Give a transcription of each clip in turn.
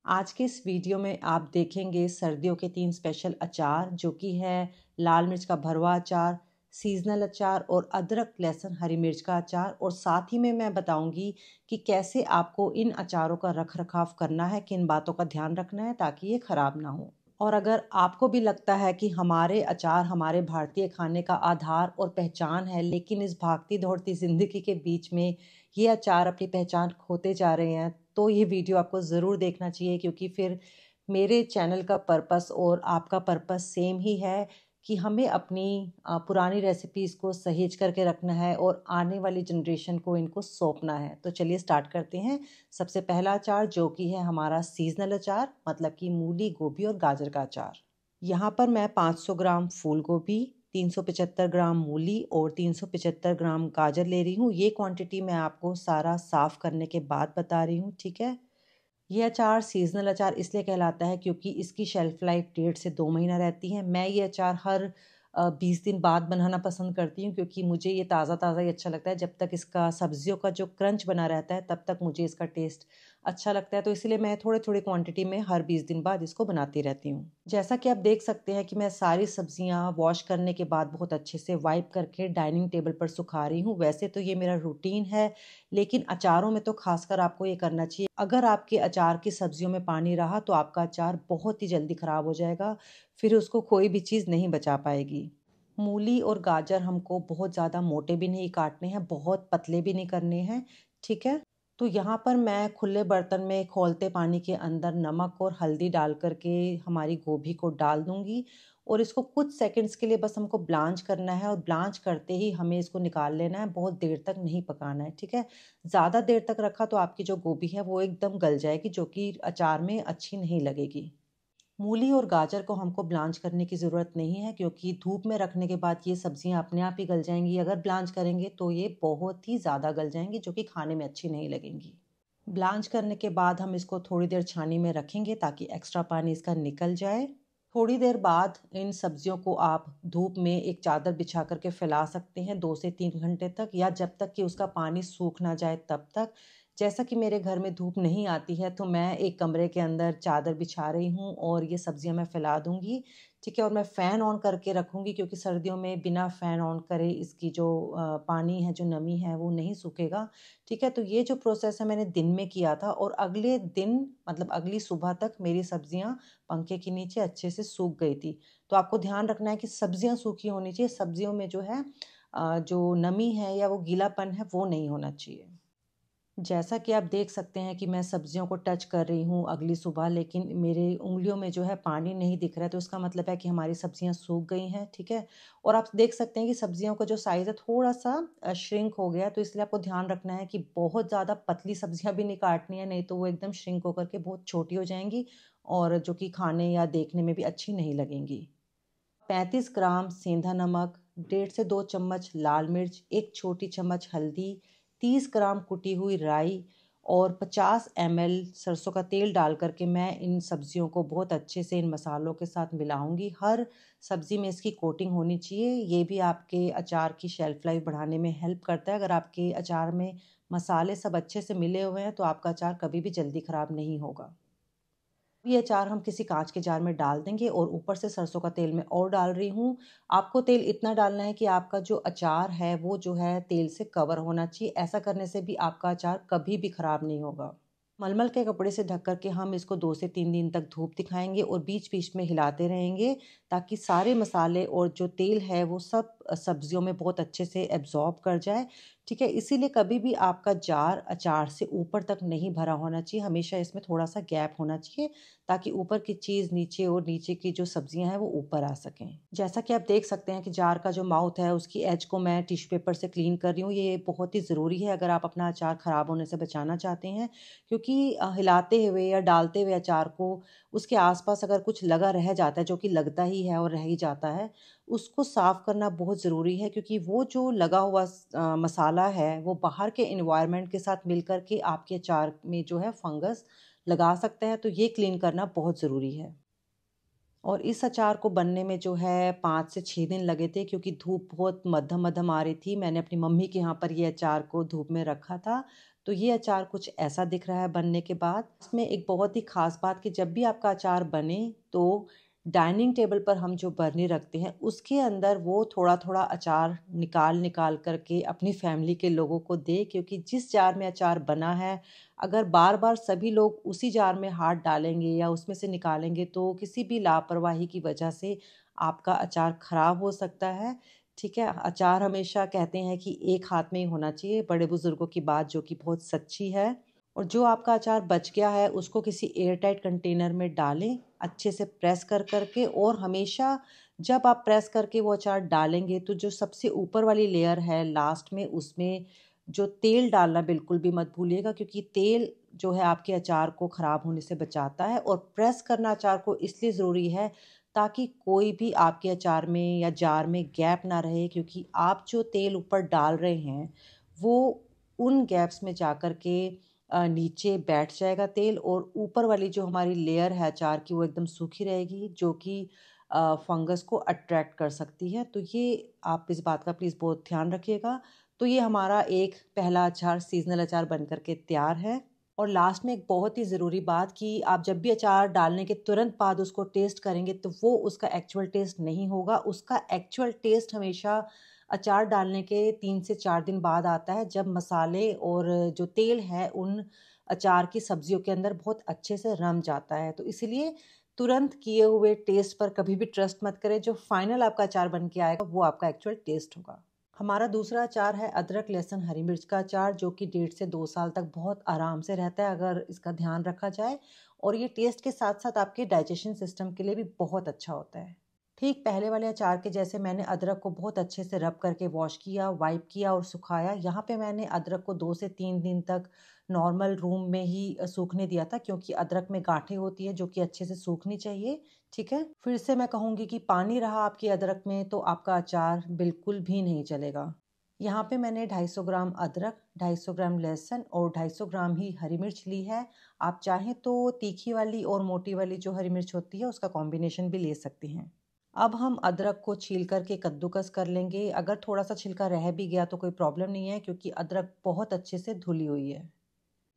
आज के इस वीडियो में आप देखेंगे सर्दियों के 3 स्पेशल अचार जो कि है लाल मिर्च का भरवा अचार, सीज़नल अचार और अदरक, लहसुन, हरी मिर्च का अचार। और साथ ही में मैं बताऊंगी कि कैसे आपको इन अचारों का रख-रखाव करना है, किन बातों का ध्यान रखना है ताकि ये ख़राब ना हो। और अगर आपको भी लगता है कि हमारे अचार हमारे भारतीय खाने का आधार और पहचान है, लेकिन इस भागती-दौड़ती ज़िंदगी के बीच में ये अचार अपनी पहचान खोते जा रहे हैं, तो ये वीडियो आपको ज़रूर देखना चाहिए, क्योंकि फिर मेरे चैनल का पर्पस और आपका पर्पस सेम ही है कि हमें अपनी पुरानी रेसिपीज़ को सहेज करके रखना है और आने वाली जनरेशन को इनको सौंपना है। तो चलिए स्टार्ट करते हैं। सबसे पहला अचार जो कि है हमारा सीज़नल अचार, मतलब कि मूली, गोभी और गाजर का अचार। यहाँ पर मैं 500 ग्राम फूल गोभी, 375 ग्राम मूली और 375 ग्राम गाजर ले रही हूँ। ये क्वांटिटी मैं आपको सारा साफ़ करने के बाद बता रही हूँ, ठीक है? ये अचार सीज़नल अचार इसलिए कहलाता है क्योंकि इसकी शेल्फ लाइफ 1.5 से 2 महीना रहती है। मैं ये अचार हर 20 दिन बाद बनाना पसंद करती हूँ, क्योंकि मुझे ये ताज़ा-ताज़ा ही अच्छा लगता है। जब तक इसका सब्जियों का जो क्रंच बना रहता है तब तक मुझे इसका टेस्ट अच्छा लगता है। तो इसलिए मैं थोड़े-थोड़े क्वांटिटी में हर 20 दिन बाद इसको बनाती रहती हूँ। जैसा कि आप देख सकते हैं कि मैं सारी सब्जियाँ वॉश करने के बाद बहुत अच्छे से वाइप करके डाइनिंग टेबल पर सुखा रही हूँ। वैसे तो ये मेरा रूटीन है, लेकिन अचारों में तो खासकर आपको ये करना चाहिए। अगर आपके अचार की सब्जियों में पानी रहा तो आपका अचार बहुत ही जल्दी खराब हो जाएगा, फिर उसको कोई भी चीज़ नहीं बचा पाएगी। मूली और गाजर हमको बहुत ज़्यादा मोटे भी नहीं काटने हैं, बहुत पतले भी नहीं करने हैं, ठीक है? तो यहाँ पर मैं खुले बर्तन में खौलते पानी के अंदर नमक और हल्दी डाल कर के हमारी गोभी को डाल दूँगी और इसको कुछ सेकंड्स के लिए बस हमको ब्लांच करना है, और ब्लांच करते ही हमें इसको निकाल लेना है, बहुत देर तक नहीं पकाना है, ठीक है? ज़्यादा देर तक रखा तो आपकी जो गोभी है वो एकदम गल जाएगी, जो कि अचार में अच्छी नहीं लगेगी। मूली और गाजर को हमको ब्लांच करने की ज़रूरत नहीं है, क्योंकि धूप में रखने के बाद ये सब्जियां अपने आप ही गल जाएंगी। अगर ब्लांच करेंगे तो ये बहुत ही ज़्यादा गल जाएंगी, जो कि खाने में अच्छी नहीं लगेंगी। ब्लांच करने के बाद हम इसको थोड़ी देर छानी में रखेंगे ताकि एक्स्ट्रा पानी इसका निकल जाए। थोड़ी देर बाद इन सब्जियों को आप धूप में एक चादर बिछा करके फैला सकते हैं 2 से 3 घंटे तक, या जब तक कि उसका पानी सूख ना जाए तब तक। जैसा कि मेरे घर में धूप नहीं आती है तो मैं एक कमरे के अंदर चादर बिछा रही हूँ और ये सब्जियां मैं फैला दूंगी, ठीक है? और मैं फ़ैन ऑन करके रखूंगी, क्योंकि सर्दियों में बिना फ़ैन ऑन करे इसकी जो पानी है, जो नमी है, वो नहीं सूखेगा, ठीक है? तो ये जो प्रोसेस है मैंने दिन में किया था, और अगले दिन मतलब अगली सुबह तक मेरी सब्जियां पंखे के नीचे अच्छे से सूख गई थी। तो आपको ध्यान रखना है कि सब्जियां सूखी होनी चाहिए, सब्जियों में जो है जो नमी है या वो गीलापन है वो नहीं होना चाहिए। जैसा कि आप देख सकते हैं कि मैं सब्जियों को टच कर रही हूँ अगली सुबह, लेकिन मेरे उँगलियों में जो है पानी नहीं दिख रहा है, तो इसका मतलब है कि हमारी सब्जियां सूख गई हैं, ठीक है? और आप देख सकते हैं कि सब्जियों का जो साइज़ है थोड़ा-सा श्रिंक हो गया है, तो इसलिए आपको ध्यान रखना है कि बहुत ज़्यादा पतली सब्जियां भी नहीं काटनी है, नहीं तो वो एकदम श्रिंक होकर के बहुत छोटी हो जाएँगी और जो कि खाने या देखने में भी अच्छी नहीं लगेंगी। 35 ग्राम सेंधा नमक, 1.5 से 2 चम्मच लाल मिर्च, 1 छोटी चम्मच हल्दी, 30 ग्राम कुटी हुई राई और 50 ml सरसों का तेल डाल करके मैं इन सब्जियों को बहुत अच्छे से इन मसालों के साथ मिलाऊंगी। हर सब्जी में इसकी कोटिंग होनी चाहिए। ये भी आपके अचार की शेल्फ लाइफ बढ़ाने में हेल्प करता है। अगर आपके अचार में मसाले सब अच्छे से मिले हुए हैं तो आपका अचार कभी भी जल्दी खराब नहीं होगा। ये अचार हम किसी कांच के जार में डाल देंगे और ऊपर से सरसों का तेल मैं और डाल रही हूँ। आपको तेल इतना डालना है कि आपका जो अचार है वो जो है तेल से कवर होना चाहिए। ऐसा करने से भी आपका अचार कभी भी खराब नहीं होगा। मलमल के कपड़े से ढक कर के हम इसको 2 से 3 दिन तक धूप दिखाएंगे और बीच-बीच में हिलाते रहेंगे, ताकि सारे मसाले और जो तेल है वो सब सब्जियों में बहुत अच्छे से एब्ज़ॉर्ब कर जाए, ठीक है? इसीलिए कभी भी आपका जार अचार से ऊपर तक नहीं भरा होना चाहिए, हमेशा इसमें थोड़ा-सा गैप होना चाहिए, ताकि ऊपर की चीज़ नीचे और नीचे की जो सब्जियाँ हैं वो ऊपर आ सकें। जैसा कि आप देख सकते हैं कि जार का जो माउथ है उसकी एज को मैं टिश्यू पेपर से क्लीन कर रही हूँ। ये बहुत ही ज़रूरी है अगर आप अपना अचार ख़राब होने से बचाना चाहते हैं, क्योंकि हिलाते हुए या डालते हुए अचार को उसके आस-पास अगर कुछ लगा रह जाता है, जो कि लगता ही है और रह ही जाता है, उसको साफ़ करना बहुत ज़रूरी है, क्योंकि वो जो लगा हुआ मसाला है, वो बाहर के एनवायरनमेंट के साथ मिल कर के आपके अचार में जो है फंगस लगा सकता है, तो ये क्लीन करना बहुत ज़रूरी है। और इस अचार को बनने में जो है 5 से 6 दिन लगे थे, क्योंकि धूप बहुत मद्धम-मद्धम आ रही थी। मैंने अपनी मम्मी के यहाँ पर ये अचार को धूप में रखा था, तो ये अचार कुछ ऐसा दिख रहा है बनने के बाद। इसमें एक बहुत ही ख़ास बात कि जब भी आपका अचार बने तो डाइनिंग टेबल पर हम जो बरनी रखते हैं उसके अंदर वो थोड़ा-थोड़ा अचार निकाल करके अपनी फैमिली के लोगों को दें, क्योंकि जिस जार में अचार बना है, अगर बार-बार सभी लोग उसी जार में हाथ डालेंगे या उसमें से निकालेंगे तो किसी भी लापरवाही की वजह से आपका अचार ख़राब हो सकता है। ठीक है? अचार हमेशा कहते हैं कि एक हाथ में ही होना चाहिए, बड़े बुज़ुर्गों की बात जो कि बहुत सच्ची है। और जो आपका अचार बच गया है उसको किसी एयर टाइट कंटेनर में डालें, अच्छे से प्रेस कर के। और हमेशा जब आप प्रेस करके वो अचार डालेंगे तो जो सबसे ऊपर वाली लेयर है लास्ट में, उसमें जो तेल डालना बिल्कुल भी मत भूलिएगा, क्योंकि तेल जो है आपके अचार को ख़राब होने से बचाता है। और प्रेस करना अचार को इसलिए ज़रूरी है ताकि कोई भी आपके अचार में या जार में गैप ना रहे, क्योंकि आप जो तेल ऊपर डाल रहे हैं वो उन गैप्स में जाकर के नीचे बैठ जाएगा तेल, और ऊपर वाली जो हमारी लेयर है अचार की वो एकदम सूखी रहेगी, जो कि फंगस को अट्रैक्ट कर सकती है। तो ये आप इस बात का प्लीज़ बहुत ध्यान रखिएगा। तो ये हमारा एक पहला अचार, सीज़नल अचार बन कर के तैयार है। और लास्ट में एक बहुत ही ज़रूरी बात कि आप जब भी अचार डालने के तुरंत बाद उसको टेस्ट करेंगे तो वो उसका एक्चुअल टेस्ट नहीं होगा। उसका एक्चुअल टेस्ट हमेशा अचार डालने के 3 से 4 दिन बाद आता है, जब मसाले और जो तेल है उन अचार की सब्जियों के अंदर बहुत अच्छे से रम जाता है। तो इसीलिए तुरंत किए हुए टेस्ट पर कभी भी ट्रस्ट मत करें। जो फाइनल आपका अचार बन के आएगा वो आपका एक्चुअल टेस्ट होगा। हमारा दूसरा अचार है अदरक, लहसुन, हरी मिर्च का अचार, जो कि 1.5 से 2 साल तक बहुत आराम से रहता है अगर इसका ध्यान रखा जाए। और ये टेस्ट के साथ-साथ आपके डाइजेशन सिस्टम के लिए भी बहुत अच्छा होता है। ठीक पहले वाले अचार के जैसे मैंने अदरक को बहुत अच्छे से रब करके वॉश किया, वाइप किया और सुखाया। यहाँ पे मैंने अदरक को 2 से 3 दिन तक नॉर्मल रूम में ही सूखने दिया था, क्योंकि अदरक में गांठें होती है जो कि अच्छे से सूखनी चाहिए। ठीक है? फिर से मैं कहूँगी कि पानी रहा आपकी अदरक में तो आपका अचार बिल्कुल भी नहीं चलेगा। यहाँ पे मैंने 250 ग्राम अदरक, 250 ग्राम लहसुन और 250 ग्राम ही हरी मिर्च ली है। आप चाहें तो तीखी वाली और मोटी वाली जो हरी मिर्च होती है उसका कॉम्बिनेशन भी ले सकती हैं। अब हम अदरक को छील कर के कद्दूकस कर लेंगे। अगर थोड़ा-सा छिलका रह भी गया तो कोई प्रॉब्लम नहीं है, क्योंकि अदरक बहुत अच्छे से धुली हुई है।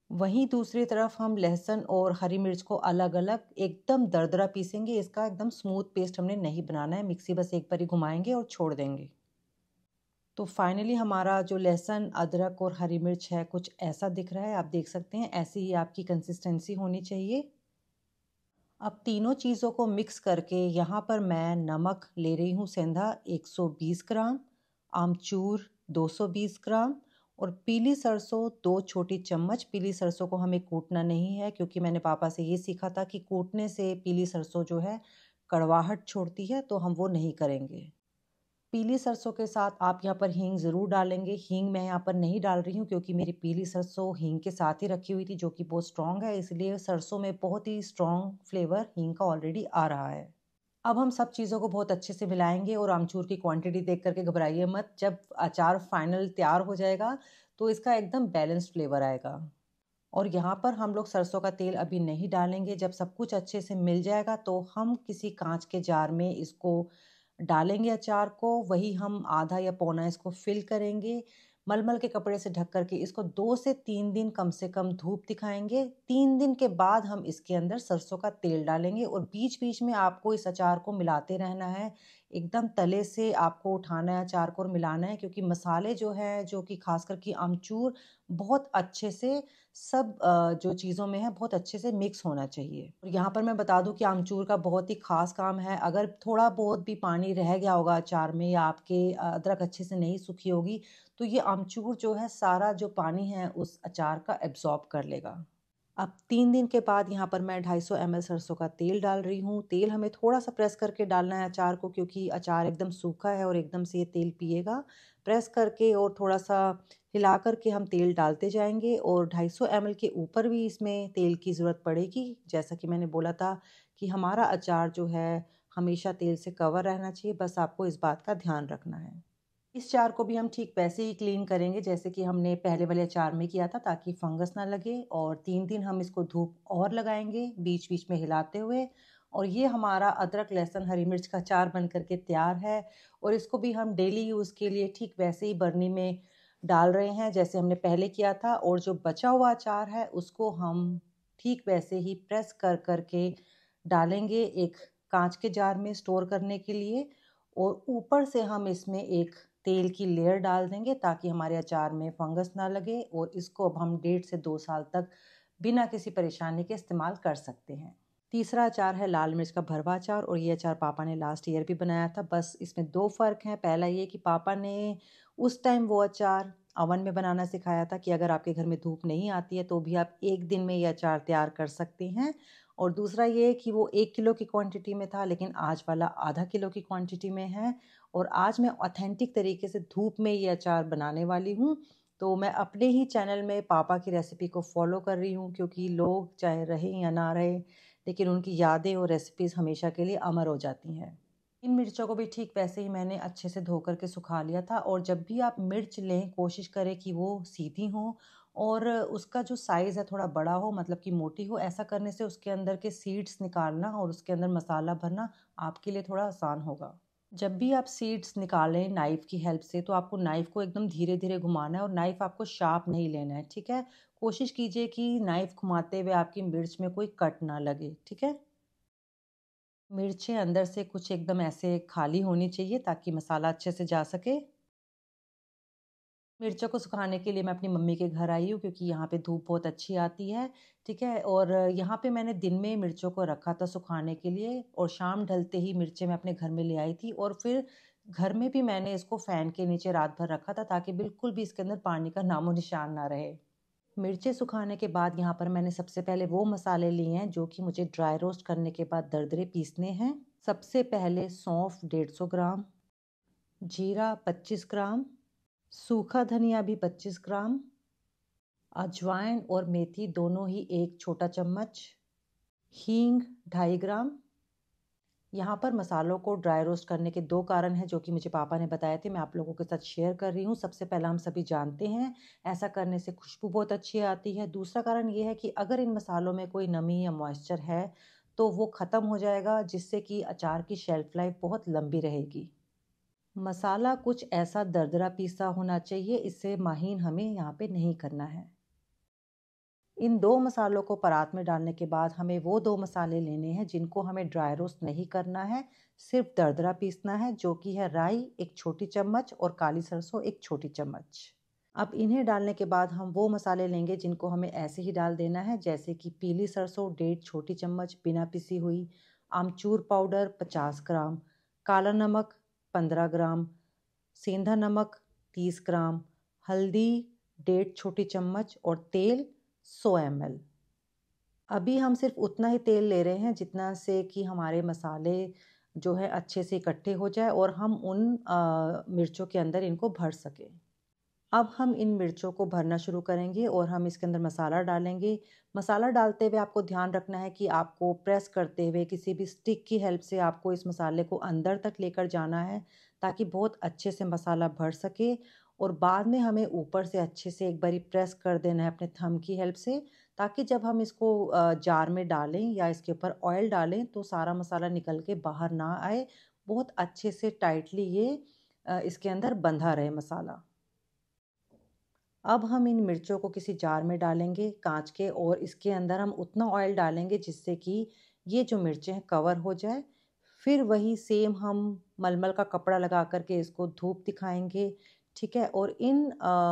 वहीं दूसरी तरफ हम लहसुन और हरी मिर्च को अलग-अलग एकदम दरदरा पीसेंगे। इसका एकदम स्मूथ पेस्ट हमने नहीं बनाना है, मिक्सी बस एक बारी घुमाएँगे और छोड़ देंगे। तो फाइनली हमारा जो लहसुन, अदरक और हरी मिर्च है कुछ ऐसा दिख रहा है, आप देख सकते हैं। ऐसी ही आपकी कंसिस्टेंसी होनी चाहिए। अब तीनों चीज़ों को मिक्स करके यहाँ पर मैं नमक ले रही हूँ सेंधा 120 ग्राम, आमचूर 220 ग्राम और पीली सरसों 2 छोटी चम्मच। पीली सरसों को हमें कूटना नहीं है, क्योंकि मैंने पापा से ये सीखा था कि कूटने से पीली सरसों जो है कड़वाहट छोड़ती है, तो हम वो नहीं करेंगे। पीली सरसों के साथ आप यहाँ पर हींग ज़रूर डालेंगे। हींग मैं यहाँ पर नहीं डाल रही हूँ, क्योंकि मेरी पीली सरसों हींग के साथ ही रखी हुई थी, जो कि बहुत स्ट्रॉन्ग है, इसलिए सरसों में बहुत ही स्ट्रॉन्ग फ्लेवर हींग का ऑलरेडी आ रहा है। अब हम सब चीज़ों को बहुत अच्छे से मिलाएंगे और आमचूर की क्वांटिटी देख करके घबराइए मत। जब अचार फाइनल तैयार हो जाएगा तो इसका एकदम बैलेंस्ड फ्लेवर आएगा। और यहाँ पर हम लोग सरसों का तेल अभी नहीं डालेंगे। जब सब कुछ अच्छे से मिल जाएगा तो हम किसी कांच के जार में इसको डालेंगे अचार को। वही हम आधा या पौना इसको फिल करेंगे। मलमल के कपड़े से ढक करके इसको 2 से 3 दिन कम से कम धूप दिखाएंगे। 3 दिन के बाद हम इसके अंदर सरसों का तेल डालेंगे और बीच बीच में आपको इस अचार को मिलाते रहना है। एकदम तले से आपको उठाना है अचार को और मिलाना है, क्योंकि मसाले जो है, जो कि खास करके अमचूर, बहुत अच्छे से सब जो चीज़ों में है बहुत अच्छे से मिक्स होना चाहिए। और यहाँ पर मैं बता दूँ कि आमचूर का बहुत ही ख़ास काम है। अगर थोड़ा बहुत भी पानी रह गया होगा अचार में या आपके अदरक अच्छे से नहीं सूखी होगी, तो ये आमचूर जो है सारा जो पानी है उस अचार का एब्ज़ॉर्ब कर लेगा। अब 3 दिन के बाद यहाँ पर मैं 250 ml सरसों का तेल डाल रही हूँ। तेल हमें थोड़ा-सा प्रेस करके डालना है अचार को, क्योंकि अचार एकदम सूखा है और एकदम से ये तेल पिएगा। प्रेस करके और थोड़ा-सा हिला कर के हम तेल डालते जाएँगे और 250 ml के ऊपर भी इसमें तेल की ज़रूरत पड़ेगी। जैसा कि मैंने बोला था कि हमारा अचार जो है हमेशा तेल से कवर रहना चाहिए, बस आपको इस बात का ध्यान रखना है। इस चार को भी हम ठीक वैसे ही क्लीन करेंगे जैसे कि हमने पहले वाले अचार में किया था, ताकि फंगस ना लगे। और 3 दिन हम इसको धूप और लगाएंगे बीच बीच में हिलाते हुए। और ये हमारा अदरक, लहसुन, हरी मिर्च का अचार बन करके तैयार है। और इसको भी हम डेली यूज़ के लिए ठीक वैसे ही बरनी में डाल रहे हैं जैसे हमने पहले किया था, और जो बचा हुआ अचार है उसको हम ठीक वैसे ही प्रेस कर कर के डालेंगे एक कांच के जार में स्टोर करने के लिए। और ऊपर से हम इसमें एक तेल की लेयर डाल देंगे ताकि हमारे अचार में फंगस ना लगे, और इसको अब हम 1.5 से 2 साल तक बिना किसी परेशानी के इस्तेमाल कर सकते हैं। तीसरा अचार है लाल मिर्च का भरवा अचार, और ये अचार पापा ने लास्ट ईयर भी बनाया था। बस इसमें 2 फ़र्क हैं। पहला ये कि पापा ने उस टाइम वो अचार अवन में बनाना सिखाया था कि अगर आपके घर में धूप नहीं आती है तो भी आप एक दिन में ये अचार तैयार कर सकते हैं। और दूसरा ये कि वो 1 किलो की क्वांटिटी में था, लेकिन आज वाला आधा किलो की क्वांटिटी में है। और आज मैं ऑथेंटिक तरीके से धूप में ये अचार बनाने वाली हूँ। तो मैं अपने ही चैनल में पापा की रेसिपी को फॉलो कर रही हूँ, क्योंकि लोग चाहे रहें या ना रहें, लेकिन उनकी यादें और रेसिपीज़ हमेशा के लिए अमर हो जाती हैं। इन मिर्चों को भी ठीक वैसे ही मैंने अच्छे से धो कर के सुखा लिया था। और जब भी आप मिर्च लें कोशिश करें कि वो सीधी हो और उसका जो साइज़ है थोड़ा बड़ा हो, मतलब कि मोटी हो। ऐसा करने से उसके अंदर के सीड्स निकालना और उसके अंदर मसाला भरना आपके लिए थोड़ा आसान होगा। जब भी आप सीड्स निकालें नाइफ़ की हेल्प से, तो आपको नाइफ़ को एकदम धीरे-धीरे घुमाना है, और नाइफ़ आपको शार्प नहीं लेना है, ठीक है? कोशिश कीजिए कि नाइफ़ घुमाते हुए आपकी मिर्च में कोई कट ना लगे, ठीक है? मिर्चें अंदर से कुछ एकदम ऐसे खाली होनी चाहिए ताकि मसाला अच्छे से जा सके। मिर्चों को सुखाने के लिए मैं अपनी मम्मी के घर आई हूँ, क्योंकि यहाँ पे धूप बहुत अच्छी आती है, ठीक है? और यहाँ पे मैंने दिन में मिर्चों को रखा था सुखाने के लिए, और शाम ढलते ही मिर्चें मैं अपने घर में ले आई थी। और फिर घर में भी मैंने इसको फ़ैन के नीचे रात भर रखा था ताकि बिल्कुल भी इसके अंदर पानी का नामो-निशान ना रहे। मिर्चें सुखाने के बाद यहाँ पर मैंने सबसे पहले वो मसाले लिए हैं जो कि मुझे ड्राई रोस्ट करने के बाद दरदरे पीसने हैं। सबसे पहले सौंफ 150 ग्राम, जीरा 25 ग्राम, सूखा धनिया भी 25 ग्राम, अजवाइन और मेथी दोनों ही 1 छोटा चम्मच, हींग 2.5 ग्राम। यहाँ पर मसालों को ड्राई रोस्ट करने के 2 कारण हैं जो कि मुझे पापा ने बताए थे, मैं आप लोगों के साथ शेयर कर रही हूँ। सबसे पहला, हम सभी जानते हैं, ऐसा करने से खुशबू बहुत अच्छी आती है। दूसरा कारण ये है कि अगर इन मसालों में कोई नमी या मॉइस्चर है, तो वो ख़त्म हो जाएगा, जिससे कि अचार की शेल्फ लाइफ बहुत लंबी रहेगी। मसाला कुछ ऐसा दरदरा पीसा होना चाहिए, इससे माहीन हमें यहाँ पे नहीं करना है। इन 2 मसालों को परात में डालने के बाद हमें वो 2 मसाले लेने हैं जिनको हमें ड्राई रोस्ट नहीं करना है, सिर्फ़ दरदरा पीसना है, जो कि है राई 1 छोटी चम्मच और काली सरसों 1 छोटी चम्मच। अब इन्हें डालने के बाद हम वो मसाले लेंगे जिनको हमें ऐसे ही डाल देना है, जैसे कि पीली सरसों 1.5 छोटी चम्मच बिना पिसी हुई, आमचूर पाउडर 50 ग्राम, काला नमक 15 ग्राम, सेंधा नमक 30 ग्राम, हल्दी 1.5 छोटी चम्मच और तेल 100 ml। अभी हम सिर्फ उतना ही तेल ले रहे हैं जितना से कि हमारे मसाले जो है अच्छे से इकट्ठे हो जाए और हम उन मिर्चों के अंदर इनको भर सकें। अब हम इन मिर्चों को भरना शुरू करेंगे और हम इसके अंदर मसाला डालेंगे। मसाला डालते हुए आपको ध्यान रखना है कि आपको प्रेस करते हुए किसी भी स्टिक की हेल्प से आपको इस मसाले को अंदर तक लेकर जाना है, ताकि बहुत अच्छे से मसाला भर सके। और बाद में हमें ऊपर से अच्छे से एक बारी प्रेस कर देना है अपने थंब की हेल्प से, ताकि जब हम इसको जार में डालें या इसके ऊपर ऑयल डालें तो सारा मसाला निकल के बाहर ना आए। बहुत अच्छे से टाइटली ये इसके अंदर बंधा रहे मसाला। अब हम इन मिर्चों को किसी जार में डालेंगे कांच के, और इसके अंदर हम उतना ऑयल डालेंगे जिससे कि ये जो मिर्चें हैं कवर हो जाए। फिर वही सेम हम मलमल का कपड़ा लगा कर के इसको धूप दिखाएंगे, ठीक है? और इन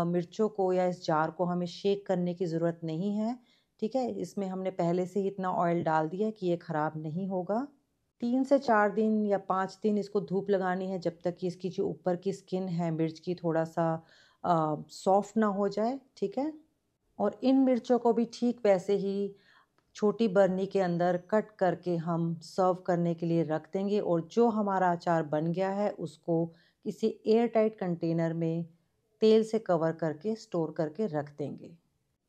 मिर्चों को या इस जार को हमें शेक करने की ज़रूरत नहीं है, ठीक है? इसमें हमने पहले से ही इतना ऑयल डाल दिया है कि ये ख़राब नहीं होगा। 3 से 4 दिन या 5 दिन इसको धूप लगानी है, जब तक कि इसकी जो ऊपर की स्किन है मिर्च की थोड़ा सा सॉफ्ट ना हो जाए, ठीक है? और इन मिर्चों को भी ठीक वैसे ही छोटी बरनी के अंदर कट करके हम सर्व करने के लिए रख देंगे, और जो हमारा अचार बन गया है उसको किसी एयर टाइट कंटेनर में तेल से कवर करके स्टोर करके रख देंगे।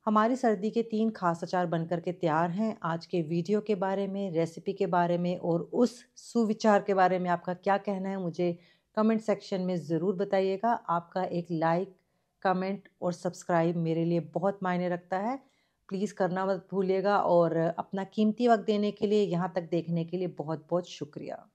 हमारी सर्दी के 3 खास अचार बनकर के तैयार हैं। आज के वीडियो के बारे में, रेसिपी के बारे में और उस सुविचार के बारे में आपका क्या कहना है, मुझे कमेंट सेक्शन में ज़रूर बताइएगा। आपका एक लाइक, कमेंट और सब्सक्राइब मेरे लिए बहुत मायने रखता है। प्लीज़ करना मत भूलिएगा, और अपना कीमती वक़्त देने के लिए, यहाँ तक देखने के लिए बहुत-बहुत शुक्रिया।